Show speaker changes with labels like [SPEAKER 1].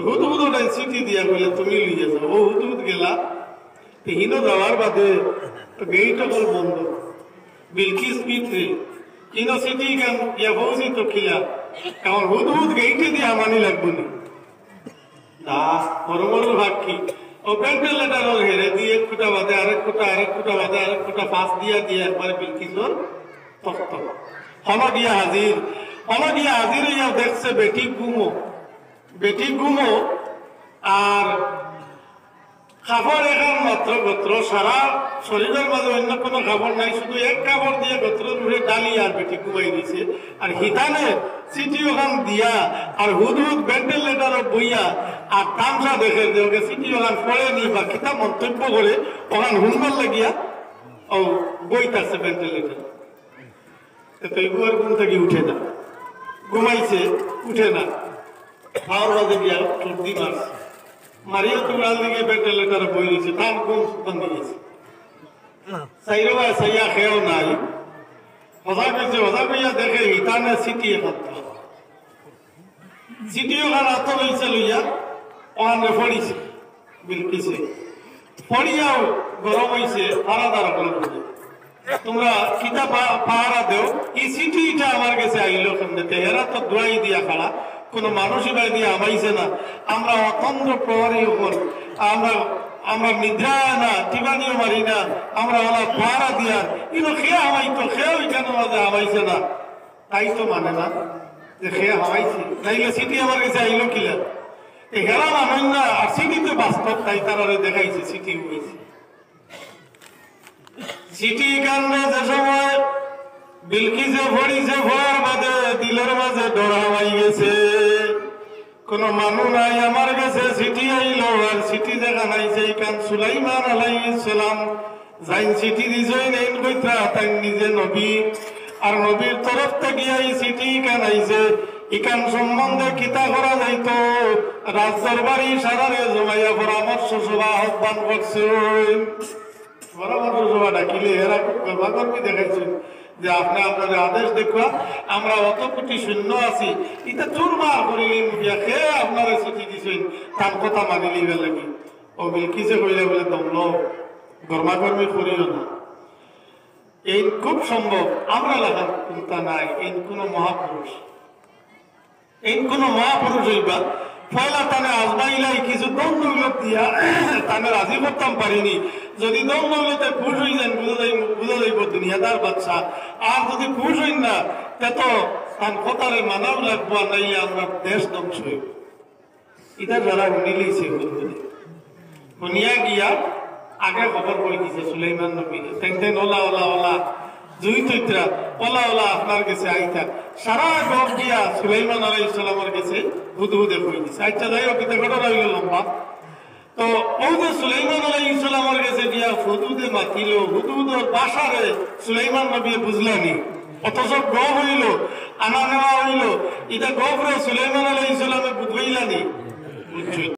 [SPEAKER 1] হুদহুদ ওটাই চিঠি দিয়া বলে তুমি লিয়ে যাও। ও হুদহুদ গেলা, হিনো যাওয়ার বাদে গেইট অকল বন্ধ। বিলকিস পিত্রে হিনো চিঠি কেন ইয়া বৌসি তো খিলা, এখন হুদহুদ গেইটে দিয়ে আমানি লাগবো নি না মরমর ভাগ কি ও পেন্টের লেটার হল হেরে দিয়ে এক ফুটা বাদে আরেক ফুটা, আরেক ফুটা বাদে আরেক ফুটা পাঁচ দিয়া দিয়ে একবারে বিলকিসর তক্ত হল গিয়া হাজির। হল গিয়া হাজির হইয়া দেখছে বেটি ঘুমো আর খাবার এখন মাত্র গোত্র, সারা শরীরের মাঝে অন্য কোনো খাবার নাই, শুধু এক কাপড় দিয়ে গোত্র রুড়ে ডালি আর বেটি ঘুমাই দিছে। আর হিতানে চিঠি ওখান দিয়া আর হুদহুদ ভেন্টিলেটার বইয়া আর তামসা দেখে যে ওকে চিঠি ওখান পড়েনি বা কিতাব মন্তব্য করে ওখান হুনবার লাগিয়া ও বইতাছে ভেন্টিলেটার। তো এগুয়ার ঘুম থেকে উঠে না, ঘুমাইছে উঠে না, খাওয়ার বাজে গিয়া সর্দি মারছে, মারিয়া তুলার দিকে ভেন্টিলেটার বই দিয়েছে, তার ঘুম বন্ধ গেছে। সাইরো সাইয়া খেয়েও নাই, হজা করছে, হজা কইয়া দেখে হিতানে চিঠি এখন চিঠি ওখান আত্ম হয়েছে লইয়া ওখানে পড়িছে বিলকিছে, পড়িয়াও গরম হয়েছে পাহারাদার কোনো তোমরা কিতা পাহারা দেও, এই চিঠিটা আমার কাছে আইলো কেমনে, এরা তো দোয়াই দিয়া খাড়া, কোনো মানুষই বাই দিয়ে আমাইছে না, আমরা অতন্ত্র প্রহরী উপর আমরা নিদ্রা না টিবানিও মারি না, আমরা ওলা পাহারা দিয়া কিন্তু খেয়ে হামাইতো, খেয়েও কেন মাঝে হামাইছে না, তাই তো মানে না যে খেয়ে হামাইছি, তাইলে চিঠি আমার কাছে আইলো কিলা হেরা মানুষ না, আর চিঠি তো বাস্তব, তাই তারা দেখাইছে চিঠি হয়েছে। চিঠি কান্দে যে সময় বিলকিসে পড়িছে, পড়ার বাদে দিলের মাঝে ডরা হয়ে গেছে, কোন মানুষ নাই আমার কাছে চিঠি আইল, আর চিঠি দেখা নাইছে কান সুলাইমান আলাইহিস সালাম যাইন চিঠি দিছেন এই কইত্রা তাই নিজে নবী, আর নবীর তরফ থেকে এই চিঠি কান আইছে, ইকান সম্বন্ধে কিতা করা যাইতো রাজ দরবারি সারারে জমাইয়া পরামর্শ সভা আহ্বান করছে। পরামর্শ সভা ডাকিলে এরা কর্মী দেখাইছেন যে আপনি আপনাদের আদেশ দেখুয়া আমরা অত কোটি শূন্য আছি, এটা চুরমার করিলেন খেয়ে আপনারা চিঠি দিছেন, তার কথা মানি লিবে লাগি। ও বিলকিসে কইলে বলে দমল গরমাগর্মি করিও না, এই খুব সম্ভব আমরা লাগার চিন্তা নাই, এই কোন মহাপুরুষ, এই কোন মহাপুরুষ হইবা পয়লা তানে আজমাইলাই কিছু দম দৌলত দিয়া তানে রাজি করতাম পারিনি, যদি দম দৌলতে খুশ হই যান বুঝা যাইব দুনিয়াদার বাচ্চা, আর যদি খুশ হই না তে তো তার কথারে মানাও লাগবো, নাইলে আমরা দেশ ধ্বংস হইব। এটা যারা শুনিলেইছে শুনিয়া গিয়া আগে খবর কই দিছে সুলাইমান নবী, তেন ওলা ওলা ওলা জুই তৈত্রা ওলা ওলা আপনার কাছে আইতা, সারা গপ দিয়া সুলাইমান আলাইহিস সালামের কাছে হুদহুদে কই দিছে। আচ্ছা যাই হোক, এটা ঘটনা হইল লম্বা। তো ও যে সুলাইমান আলাইহিস সালামের কাছে গিয়া হুদহুদে মাতিল, হুদহুদের বাসারে সুলাইমান নবী বুঝলানি, অথচ গপ হইল আনা নেওয়া হইল, এটা গপ রে সুলাইমান আলাইহিস সালামে বুঝাইলানি বুঝছই।